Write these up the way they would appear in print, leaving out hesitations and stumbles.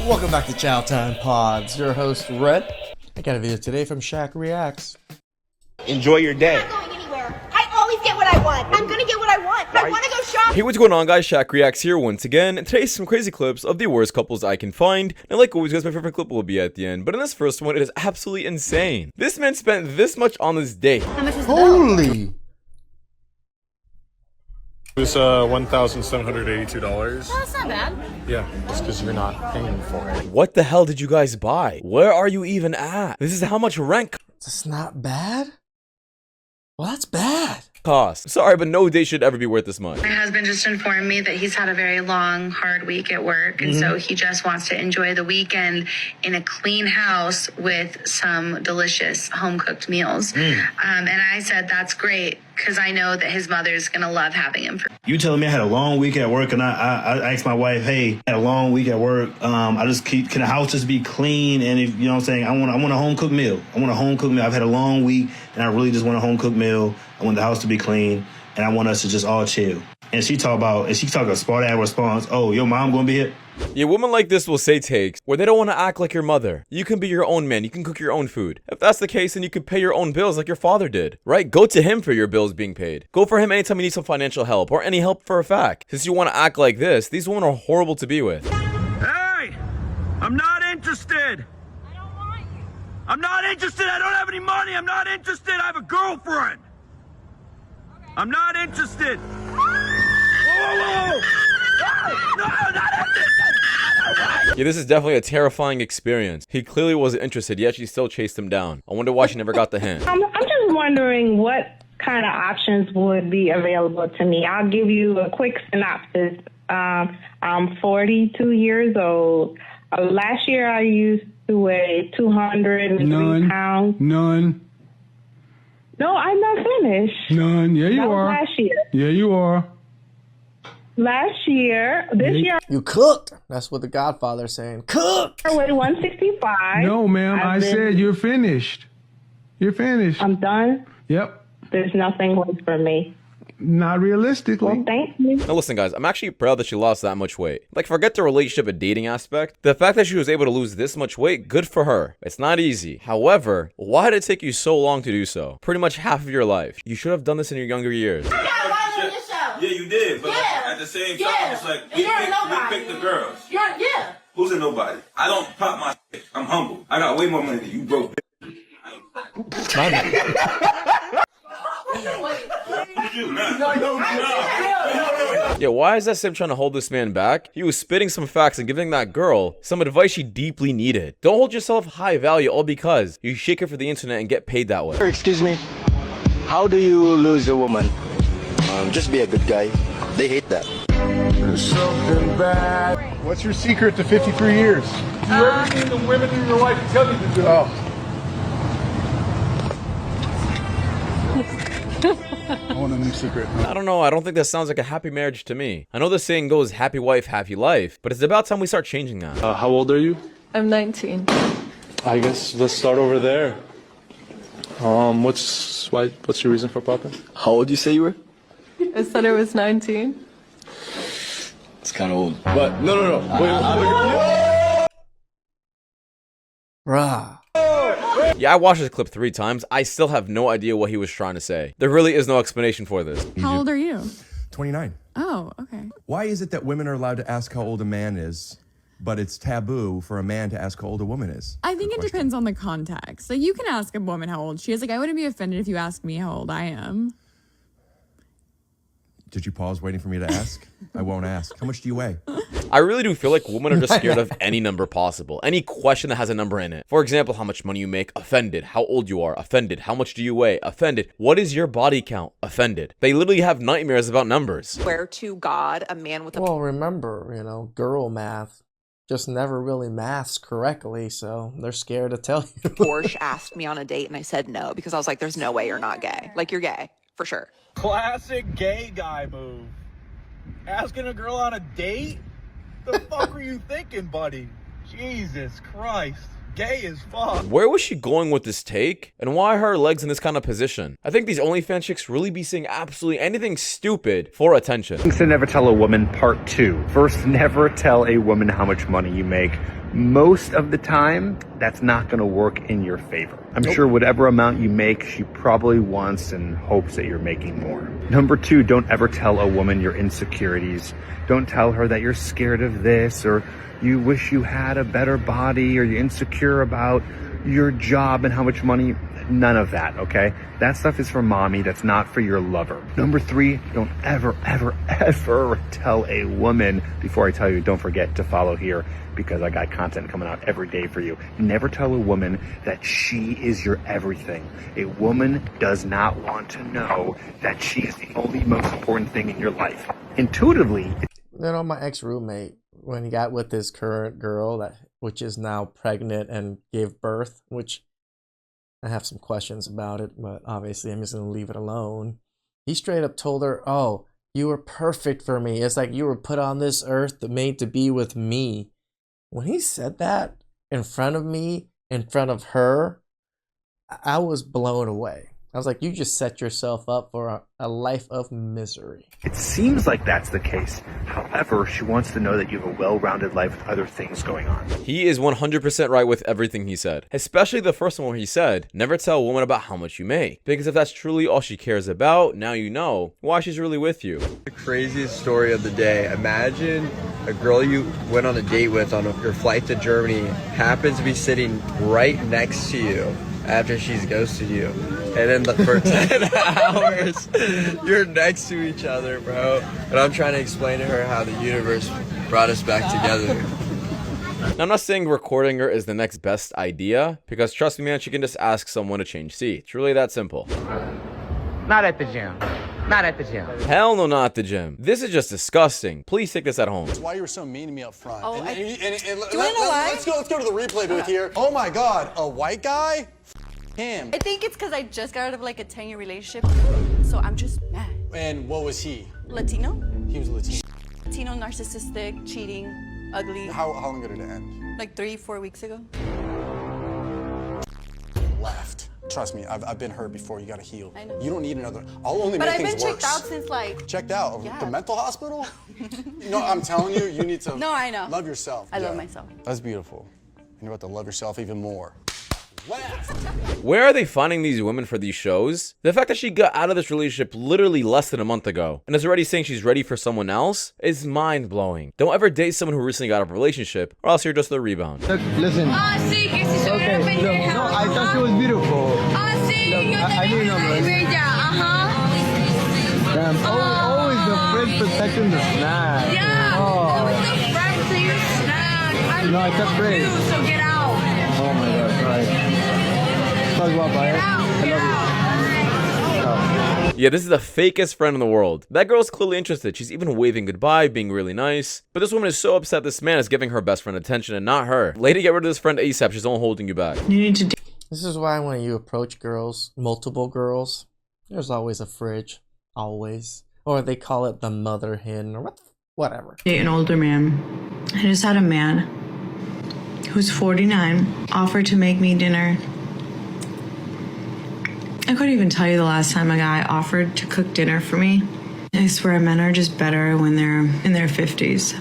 Welcome back to Chow Time Pods. Your host, Red. I got a video today from Shaq Reacts. Enjoy your day. I'm not going anywhere. I always get what I want. I'm gonna get what I want. I want to go shopping. Hey, what's going on, guys? Shaq Reacts here once again. And today's some crazy clips of the worst couples I can find. And like always, guys, my favorite clip will be at the end. But in this first one, it is absolutely insane. This man spent this much on this date. How much was the bill? Holy! It was $1,782. Oh, that's not bad. Yeah, it's because you're not paying for it. What the hell did you guys buy? Where are you even at? This is how much rent That's not bad? Well, that's bad. costs. Sorry, but no date should ever be worth this much. My husband just informed me that he's had a very long, hard week at work, and so he just wants to enjoy the weekend in a clean house with some delicious home-cooked meals. And I said, that's great, because I know that his mother's going to love having him. You telling me I had a long week at work, and I asked my wife, hey, I had a long week at work. Can the house just be clean? And if, you know what I'm saying, I want a home cooked meal. I want a home cooked meal. I've had a long week, and I really just want a home cooked meal. I want the house to be clean, and I want us to just all chill. And she talk a smart ass response. Oh, your mom gonna be here? Yeah, women like this will say takes where they don't want to act like your mother. You can be your own man. You can cook your own food. If that's the case, then you can pay your own bills like your father did, right? Go to him for your bills being paid. Go for him anytime you need some financial help or any help for a fact. Since you want to act like this, these women are horrible to be with. Hey! I'm not interested! I don't want you. I'm not interested! I don't have any money! I'm not interested! I have a girlfriend! I'm not interested! Whoa! No, not interested! Yeah, this is definitely a terrifying experience. He clearly wasn't interested, yet she still chased him down. I wonder why she never got the hint. I'm just wondering what kind of options would be available to me. I'll give you a quick synopsis. I'm 42 years old. Last year I used to weigh 203 pounds. None. No, I'm not finished. None. Yeah, you That was are. last year. Yeah, you are. Last year, this year You cooked. That's what the Godfather's saying. Cook! I weighed 165. No, ma'am. I said you're finished. You're finished. I'm done. Yep. There's nothing left for me. Not realistically. Well, thank you. Now listen, guys, I'm actually proud that she lost that much weight. Like, forget the relationship and dating aspect. The fact that she was able to lose this much weight, good for her. It's not easy. However, why did it take you so long to do so? Pretty much half of your life. You should have done this in your younger years. I got a on your show. Yeah, you did, but Yeah. at the same time, Yeah. it's like And we you're pick nobody. the girls. Yeah. Who's a nobody? I don't pop my shit. I'm humble. I got way more money than you broke. Yeah, why is that Simp trying to hold this man back? He was spitting some facts and giving that girl some advice she deeply needed. Don't hold yourself high value all because you shake it for the internet and get paid that way. Excuse me, how do you lose a woman? Just be a good guy. They hate that. Something bad. What's your secret to 53 years? Do everything the women in your life tell you to do. Oh. I want a new secret. I don't know, I don't think that sounds like a happy marriage to me. I know the saying goes happy wife, happy life, but it's about time we start changing that. How old are you? I'm 19. I guess let's start over there. What's your reason for popping? How old you say you were? I said I was 19. It's kind of old. But no. Wait. Bruh. Yeah, I watched this clip 3 times. I still have no idea what he was trying to say. There really is no explanation for this. How old are you? 29. Oh, okay. Why is it that women are allowed to ask how old a man is, but it's taboo for a man to ask how old a woman is? I think it depends on the context. Like, you can ask a woman how old she is. Like, I wouldn't be offended if you asked me how old I am. Did you pause waiting for me to ask? I won't ask. How much do you weigh? I really do feel like women are just scared of any number possible. Any question that has a number in it. For example, how much money you make? Offended. How old you are? Offended. How much do you weigh? Offended. What is your body count? Offended. They literally have nightmares about numbers. Swear to God, a man with a... Well, remember, girl math just never really maths correctly, so they're scared to tell you. Porsche asked me on a date, and I said no, because I was like, there's no way you're not gay. Like, you're gay, for sure. Classic gay guy move. Asking a girl on a date? The fuck were you thinking, buddy? Jesus Christ. Gay as fuck. Where was she going with this take? And why are her legs in this kind of position? I think these OnlyFans chicks really be saying absolutely anything stupid for attention. Things to never tell a woman, part 2. First, never tell a woman how much money you make. most of the time, that's not going to work in your favor. I'm sure whatever amount you make, she probably wants and hopes that you're making more. Number 2, don't ever tell a woman your insecurities. Don't tell her that you're scared of this, or you wish you had a better body, or you're insecure about your job and how much money. None of that, okay? That stuff is for mommy. That's not for your lover. Number 3, don't ever, ever, ever tell a woman, before I tell you, don't forget to follow here because I got content coming out every day for you. Never tell a woman that she is your everything. A woman does not want to know that she is the only most important thing in your life. Intuitively, my ex-roommate, when he got with his current girl, which is now pregnant and gave birth, which I have some questions about it, but obviously I'm just going to leave it alone. He straight up told her, oh, you were perfect for me. It's like you were put on this earth made to be with me. When he said that in front of me, in front of her, I was blown away. I was like, you just set yourself up for a life of misery. It seems like that's the case. However, she wants to know that you have a well-rounded life with other things going on. He is 100% right with everything he said. Especially the first one where he said, never tell a woman about how much you make. Because if that's truly all she cares about, now you know why she's really with you. The craziest story of the day. Imagine a girl you went on a date with on your flight to Germany happens to be sitting right next to you after she's ghosted you. And then for 10 hours, you're next to each other, bro. And I'm trying to explain to her how the universe brought us back together. Now, I'm not saying recording her is the next best idea, because trust me, man, she can just ask someone to change seats. It's really that simple. Not at the gym. Not at the gym. Hell no, not at the gym. This is just disgusting. Please take this at home. That's why you were so mean to me up front. Oh, and do you wanna know why? Let's go to the replay booth here. Oh my God, a white guy? Him. I think it's because I just got out of like a 10-year relationship, so I'm just mad. And what was he? Latino? He was Latino. Latino, narcissistic, cheating, ugly. How long ago did it end? Like 3-4 weeks ago. Left. Trust me, I've been hurt before. You gotta heal. I know. You don't need another. I'll only But make I've things been worse. checked out since like. Checked out? Yeah. The mental hospital? No, I'm telling you, you need to. No, I know. Love yourself. I love myself. That's beautiful. And you're about to love yourself even more. Where are they finding these women for these shows? The fact that she got out of this relationship literally less than a month ago and is already saying she's ready for someone else is mind-blowing. Don't ever date someone who recently got out of a relationship, or else you're just a rebound. Look, listen. Okay, look, no, I thought she was beautiful. Look, I didn't know. Damn, always the friend protecting the snack. Yeah, Oh. it was the friend to your snack. No, I said friend. So get out. Oh my God, alright. Talk about I love you. Yeah, this is the fakest friend in the world. That girl's clearly interested. She's even waving goodbye, being really nice. But this woman is so upset this man is giving her best friend attention and not her. Lady, get rid of this friend ASAP. She's only holding you back. This is why when you approach girls, multiple girls, there's always a fridge. Always. Or they call it the mother hen or whatever. An older man. I just had a man who's 49 offered to make me dinner. I couldn't even tell you the last time a guy offered to cook dinner for me. I swear men are just better when they're in their 50s.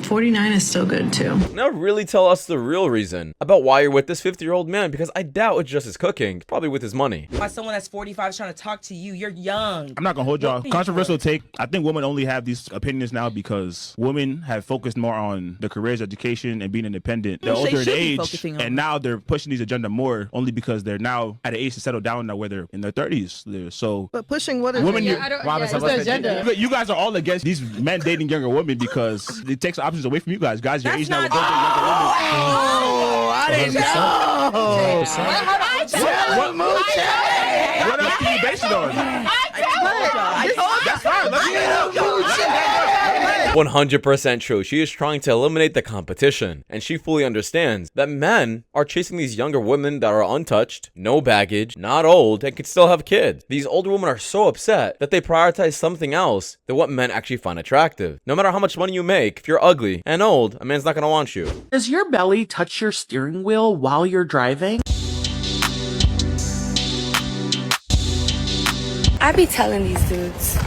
49 is still good too. Now really tell us the real reason about why you're with this 50-year-old man, because I doubt it's just his cooking. It's probably with his money. Why someone that's 45 is trying to talk to you? You're young. I'm not gonna hold y'all. Controversial take. I think women only have these opinions now because women have focused more on their careers, education, and being independent. They're older in age, and now they're pushing these agenda more only because they're now at an age to settle down now where they're in their 30s. So, but pushing what is women? what's the agenda? You guys are all against these men dating younger women because it takes options away from you guys. Guys your age now will go date younger women. Oh, I didn't know. What else can you base it on? That's fine. Let's go. 100% true. She is trying to eliminate the competition, and she fully understands that men are chasing these younger women that are untouched, no baggage, not old, and can still have kids. These older women are so upset that they prioritize something else than what men actually find attractive. No matter how much money you make, if you're ugly and old, a man's not gonna want you. Does your belly touch your steering wheel while you're driving? I be telling these dudes,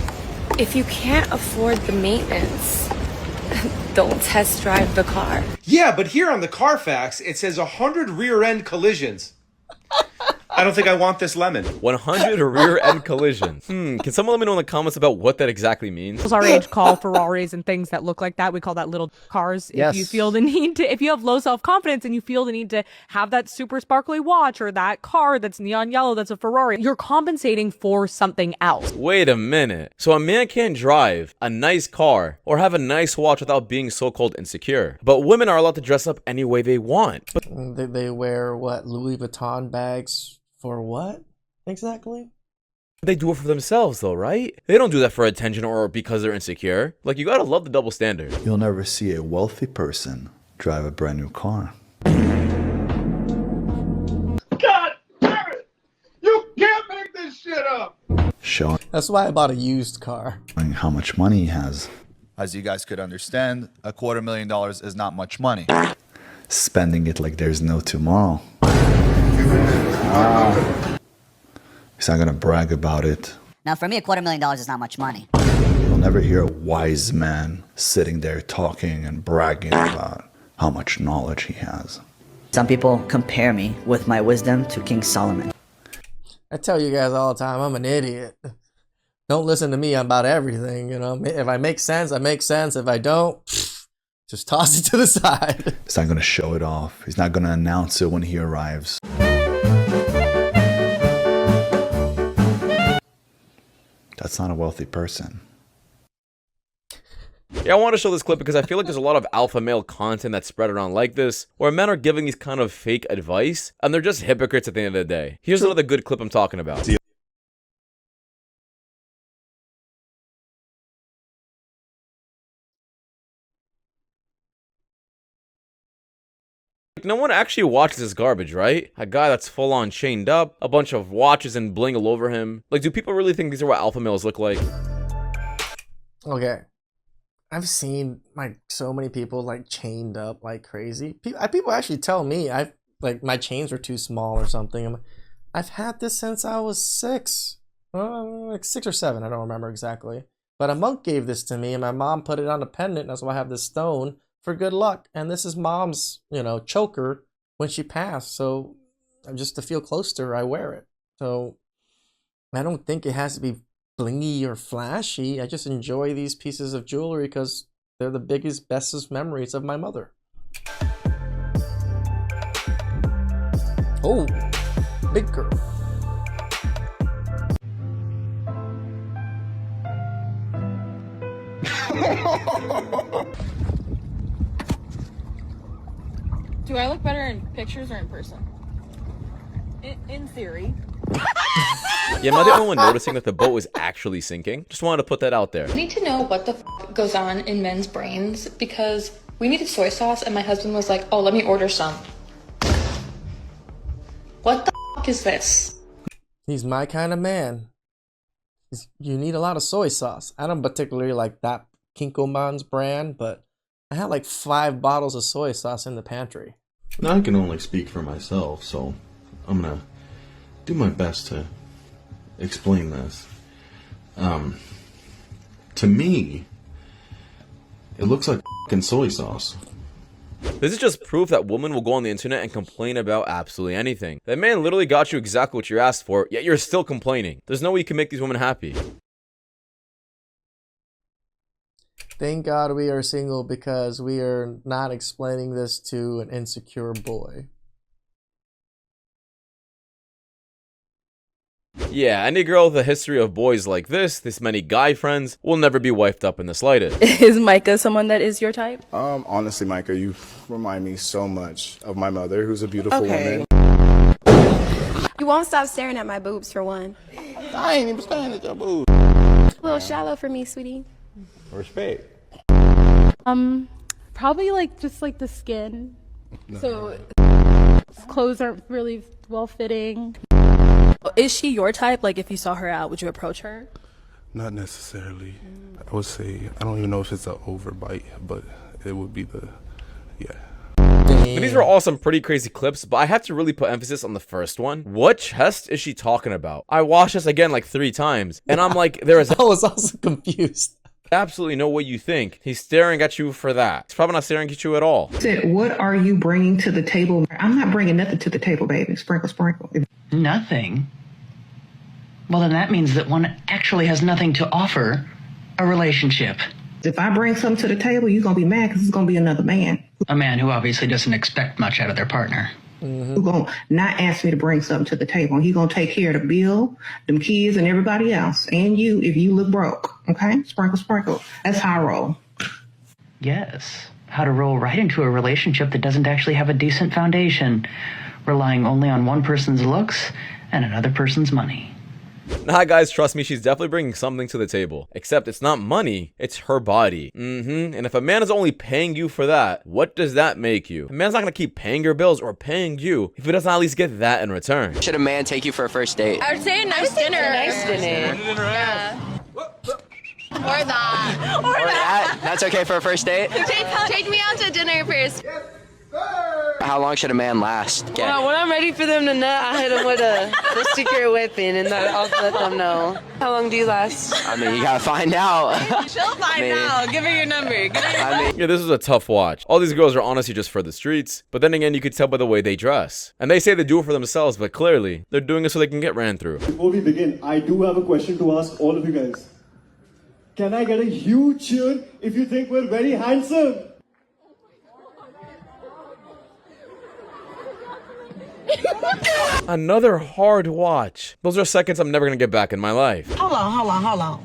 if you can't afford the maintenance, Don't test drive the car. Yeah, but here on the Carfax, it says 100 rear-end collisions. I don't think I want this lemon. 100 rear end collisions. Can someone let me know in the comments about what that exactly means? Our age call Ferraris and things that look like that. We call that little cars. Yes. If you feel the need to, if you have low self-confidence and you feel the need to have that super sparkly watch or that car that's neon yellow that's a Ferrari, you're compensating for something else. Wait a minute. So a man can't drive a nice car or have a nice watch without being so-called insecure. But women are allowed to dress up any way they want. But They wear what, Louis Vuitton bags for what exactly? they do it for themselves though, right? They don't do that for attention or because they're insecure. Like, you gotta love the double standard. You'll never see a wealthy person drive a brand new car. God damn it! You can't make this shit up! Showing That's why I bought a used car. how much money he has. As you guys could understand, $250,000 is not much money. Spending it like there's no tomorrow. He's not gonna brag about it. Now, for me, $250,000 is not much money. You'll never hear a wise man sitting there talking and bragging about how much knowledge he has. Some people compare me with my wisdom to King Solomon. I tell you guys all the time, I'm an idiot. Don't listen to me about everything, you know. If I make sense, I make sense. If I don't, just toss it to the side. He's not gonna show it off. He's not gonna announce it when he arrives. That's not a wealthy person. Yeah, I want to show this clip because I feel like there's a lot of alpha male content that's spread around like this, where men are giving these kind of fake advice, and they're just hypocrites at the end of the day. Here's another good clip I'm talking about. No one actually watches this garbage, right? A guy that's full on chained up, a bunch of watches and bling all over him. Like, do people really think these are what alpha males look like? Okay. I've seen like so many people like chained up like crazy. People actually tell me like my chains were too small or something. I've had this since I was 6. Like 6 or 7, I don't remember exactly. But a monk gave this to me and my mom put it on a pendant. That's why I have this stone for good luck. And this is mom's, you know, choker when she passed. So just to feel close to her, I wear it. So I don't think it has to be blingy or flashy. I just enjoy these pieces of jewelry because they're the biggest, bestest memories of my mother. Oh, big girl. Do I look better in pictures or in person? In theory. Yeah, am I the only one noticing that the boat was actually sinking? Just wanted to put that out there. I need to know what the goes on in men's brains because we needed soy sauce and my husband was like, oh, let me order some. What the is this? He's my kind of man. You need a lot of soy sauce. I don't particularly like that Kinkoman's brand, but I have like 5 bottles of soy sauce in the pantry. Now, I can only speak for myself, so I'm gonna do my best to explain this. To me, it looks like f***ing soy sauce. This is just proof that women will go on the internet and complain about absolutely anything. That man literally got you exactly what you asked for, yet you're still complaining. There's no way you can make these women happy. Thank God we are single because we are not explaining this to an insecure boy. Yeah, any girl with a history of boys like this many guy friends, will never be wifed up in the slightest. Is Micah someone that is your type? Honestly, Micah, you remind me so much of my mother, who's a beautiful woman. You won't stop staring at my boobs for one. I ain't even staring at your boobs. A little shallow for me, sweetie. Respect. Probably like just like the skin. No. So clothes aren't really well fitting. Is she your type? Like if you saw her out, would you approach her? Not necessarily. I would say, I don't even know if it's an overbite, but it would be yeah. But these were all some pretty crazy clips, but I have to really put emphasis on the first one. What chest is she talking about? I watched this again like 3 times, and I'm like, there is. I was also confused. Absolutely no way you think he's staring at you for that. He's probably not staring at you at all. Said, what are you bringing to the table? I'm not bringing nothing to the table, baby. Sprinkle, sprinkle. Nothing? Well, then that means that one actually has nothing to offer a relationship. If I bring something to the table, you're going to be mad because it's going to be another man. A man who obviously doesn't expect much out of their partner. Who's going to not ask me to bring something to the table. He's going to take care of the bill, them kids, and everybody else. And you, if you look broke. Okay? Sprinkle, sprinkle. That's how I roll. Yes. How to roll right into a relationship that doesn't actually have a decent foundation, relying only on one person's looks and another person's money. Nah, guys, trust me, she's definitely bringing something to the table. Except it's not money, it's her body. And if a man is only paying you for that, what does that make you? A man's not gonna keep paying your bills or paying you if he doesn't at least get that in return. Should a man take you for a first date? I would say a nice dinner. Nice dinner. Yeah. Or that. Or that. That's okay for a first date? Take me out to dinner first. How long should a man last? When I'm ready for them to nut, I hit them with the secret weapon, and I'll let them know. How long do you last? I mean, you gotta find out. She'll find out. Give her your number. Yeah, this is a tough watch. All these girls are honestly just for the streets, but then again, you could tell by the way they dress. And they say they do it for themselves, but clearly, they're doing it so they can get ran through. Before we begin, I do have a question to ask all of you guys. Can I get a huge cheer if you think we're very handsome? Another hard watch. Those are seconds I'm never gonna get back in my life. Hold on.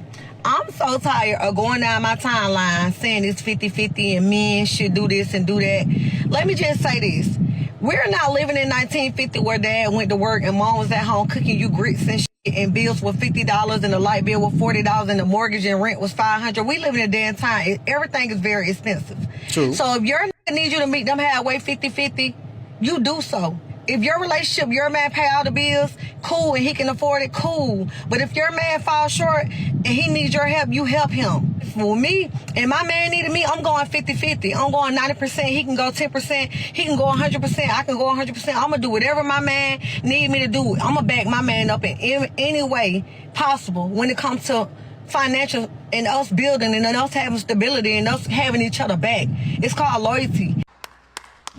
I'm so tired of going down my timeline saying it's 50-50 and men should do this and do that. Let me just say this. We're not living in 1950 where dad went to work and mom was at home cooking you grits and shit and bills were $50 and the light bill was $40 and the mortgage and rent was $500. We live in a damn time. Everything is very expensive. True. So if your nigga needs you to meet them halfway 50-50, you do so. If your relationship, your man pay all the bills, cool, and he can afford it, cool. But if your man falls short and he needs your help, you help him. For me, and my man needed me, I'm going 50-50. I'm going 90%. He can go 10%. He can go 100%. I can go 100%. I'm going to do whatever my man need me to do. I'm going to back my man up in any way possible when it comes to financial and us building and us having stability and us having each other back. It's called loyalty.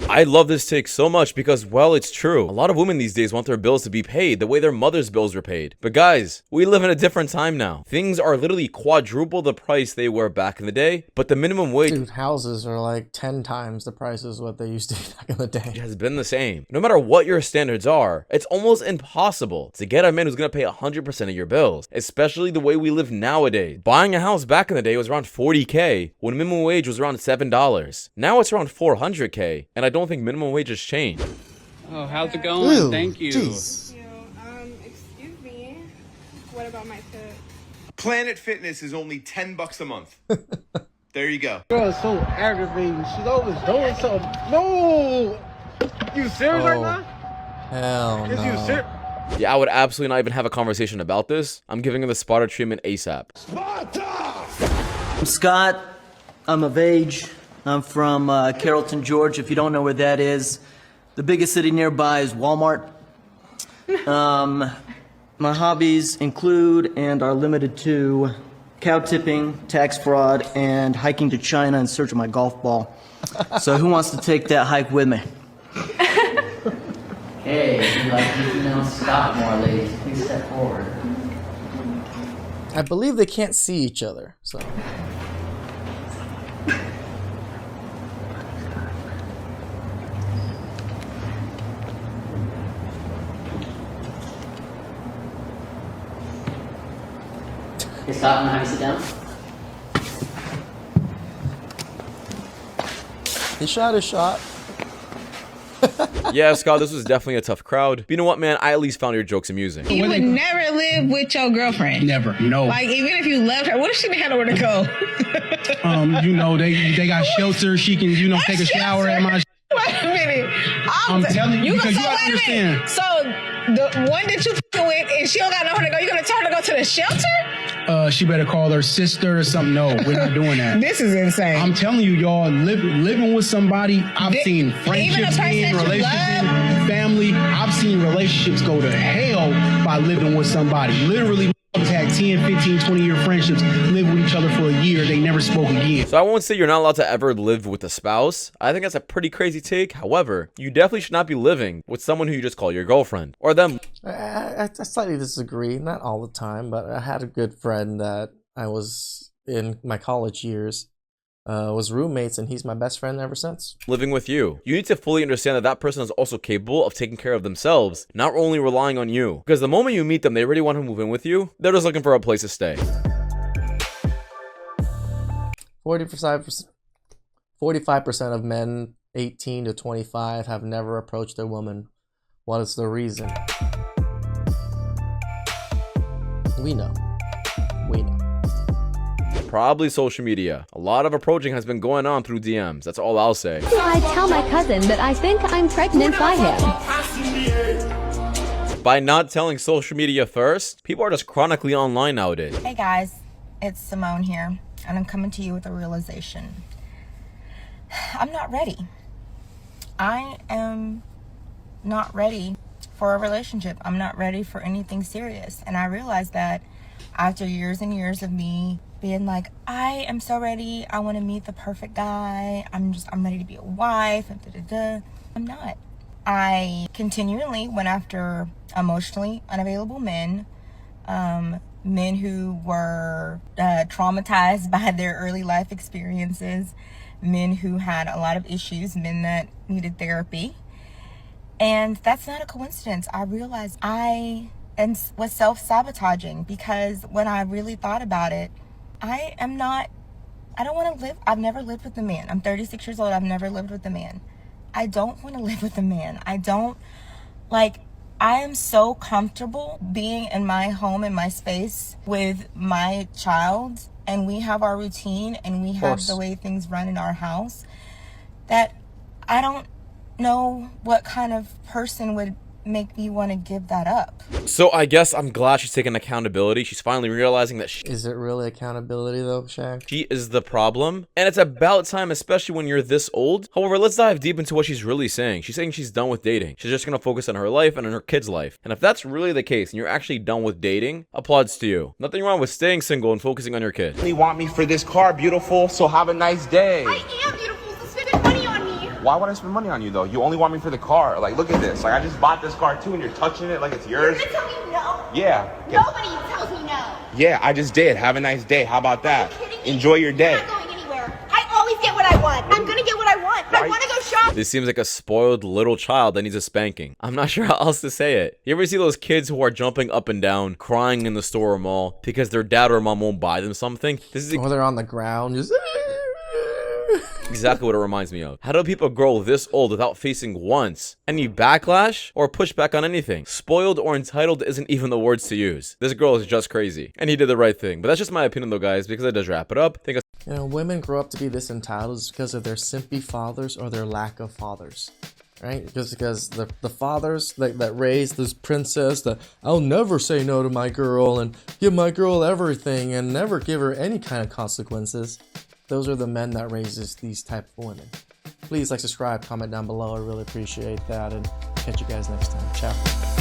I love this take so much because, well, it's true. A lot of women these days want their bills to be paid the way their mother's bills were paid. But guys, we live in a different time now. Things are literally quadruple the price they were back in the day, but the minimum wage— Dude, houses are like 10 times the prices what they used to be back in the day. It has been the same. No matter what your standards are, it's almost impossible to get a man who's gonna pay 100% of your bills, especially the way we live nowadays. Buying a house back in the day was around $40K when minimum wage was around $7. Now it's around $400K, and I don't think minimum wage has changed. Oh, how's it going? Ew, Thank you. Geez. Excuse me. What about my tip? Planet Fitness is only $10 a month. There you go. Girl is so aggravating. She's always doing something. No! You serious right now? Hell no. Is you serious? Yeah, I would absolutely not even have a conversation about this. I'm giving her the spotter treatment ASAP. I'm Scott. I'm of age. I'm from Carrollton, Georgia. If you don't know where that is, the biggest city nearby is Walmart. My hobbies include and are limited to cow tipping, tax fraud, and hiking to China in search of my golf ball. So who wants to take that hike with me? Hey, you like to know Scott more, ladies. Please step forward. I believe they can't see each other, so. Hey, Scott, how you sit down? He shot his shot. Yeah, Scott, this was definitely a tough crowd. But you know what, man? I at least found your jokes amusing. You would never live with your girlfriend. Never, no. Like, even if you loved her, what if she didn't have nowhere to go? You know, they got shelter. She can, take a shower at my. Wait a minute. I'm telling you, because you have to wait a minute. understand. So, the one that you f***ing with, and she don't got nowhere to go, you gonna tell her to go to the shelter? She better call her sister or something. No, we're not doing that. This is insane. I'm telling you, y'all, living with somebody, I've seen friendships end, relationships end, family. I've seen relationships go to hell by living with somebody. Literally, had 10, 15, 20-year friendships live with each other for a year. They never spoke again. So I won't say you're not allowed to ever live with a spouse. I think that's a pretty crazy take. However, you definitely should not be living with someone who you just call your girlfriend or them. I slightly disagree. Not all the time, but I had a good friend that I was in my college years. Was roommates, and he's my best friend ever since. Living with you. You need to fully understand that that person is also capable of taking care of themselves, not only relying on you. Because the moment you meet them, they already want to move in with you. They're just looking for a place to stay. 45% of men 18 to 25 have never approached a woman. What is the reason? We know. Probably social media. A lot of approaching has been going on through DMs. That's all I'll say. I tell my cousin that I think I'm pregnant by him. By not telling social media first, people are just chronically online nowadays. Hey guys, it's Simone here, and I'm coming to you with a realization. I'm not ready. I am not ready for a relationship. I'm not ready for anything serious. And I realized that after years and years of me being like, I am so ready, I want to meet the perfect guy, I'm ready to be a wife, and I'm not. I continually went after emotionally unavailable men, men who were traumatized by their early life experiences, men who had a lot of issues, men that needed therapy. And that's not a coincidence. I realized I was self-sabotaging, because when I really thought about it, I don't want to live. I've never lived with a man. I'm 36 years old. I've never lived with a man. I don't want to live with a man. I am so comfortable being in my home, in my space with my child, and we have our routine and we have the way things run in our house, that I don't know what kind of person would make me want to give that up. So I guess I'm glad she's taking accountability. She's finally realizing that Is it really accountability though, Shaq? she is the problem. And it's about time, especially when you're this old. However, let's dive deep into what she's really saying. She's saying she's done with dating. She's just going to focus on her life and on her kid's life. And if that's really the case and you're actually done with dating, applauds to you. Nothing wrong with staying single and focusing on your kid. You want me for this car, beautiful, so have a nice day. I am beautiful, so spend money on me. Why would I spend money on you though? You only want me for the car. Like, look at this. Like, I just bought this car too and you're touching it like it's yours. You're gonna tell me no? Yeah. Nobody tells me no. Yeah, I just did. Have a nice day. How about that? Enjoy your day. I'm not going anywhere. I always get what I want. I'm gonna get what I want. I want to go shopping. This seems like a spoiled little child that needs a spanking. I'm not sure how else to say it. You ever see those kids who are jumping up and down, crying in the store or mall because their dad or mom won't buy them something? This is or they're on the ground just exactly what it reminds me of. How do people grow this old without facing once any backlash or pushback on anything? Spoiled or entitled isn't even the words to use. This girl is just crazy, and he did the right thing. But that's just my opinion though, guys, because it does wrap it up. women grow up to be this entitled because of their simpy fathers or their lack of fathers. Right? Just because the fathers that raised this princess that I'll never say no to my girl and give my girl everything and never give her any kind of consequences. Those are the men that raises these type of women. Please like, subscribe, comment down below. I really appreciate that, and catch you guys next time. Ciao.